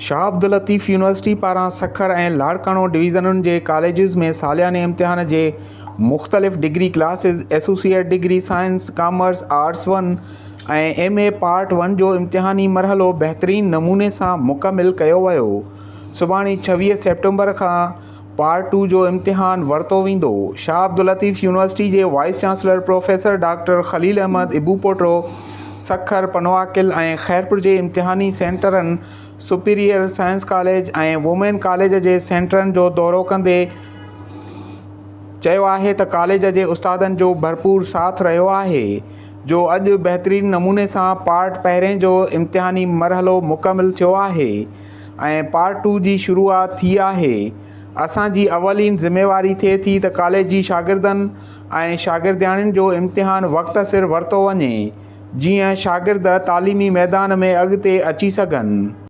Shah Abdul Latif university पारां सखर ऐं लाड़काणो डिवीज़नुनि जे colleges में सालियाने इम्तिहान जे मुख़्तलिफ़ degree classes associate degree science commerce arts 1 ऐं MA पार्ट 1 जो इम्तिहानी मरहलो बहितरीन नमूने सां मुकमिल कयो वियो। सुभाणे 26 सेप्टेम्बर खां पार्ट 2 जो इम्तिहान वरितो वेंदो। शाह अब्दुल लतीफ़ यूनिवर्सिटी जे vice chancellor professor doctor Khalil Ahmed Ibupoto Sukkur Panoakil ऐं ख़ैरपुर जे इम्तिहानी सेंटरनि सुपीरियर साइंस कॉलेज ऐं वुमेन कॉलेज जे सेंटरनि जो दौरो कंदे चयो आहे त कॉलेज जे उस्तादनि जो भरपूर साथ रहियो आहे जो अॼु बहितरीन नमूने सां पार्ट पहिरें जो इम्तिहानी मरहलो मुकमिल थियो आहे ऐं पार्ट 2 जी शुरूआत थी आहे। असांजी अवलीन ज़िम्मेवारी थिए थी त कॉलेज जी शागिर्दनि ऐं शागिर्दियाणियुनि जो इम्तिहान वक़्त सिर वरितो वञे जीअं शागिर्द तालीमी मैदान में अॻिते अची सघनि।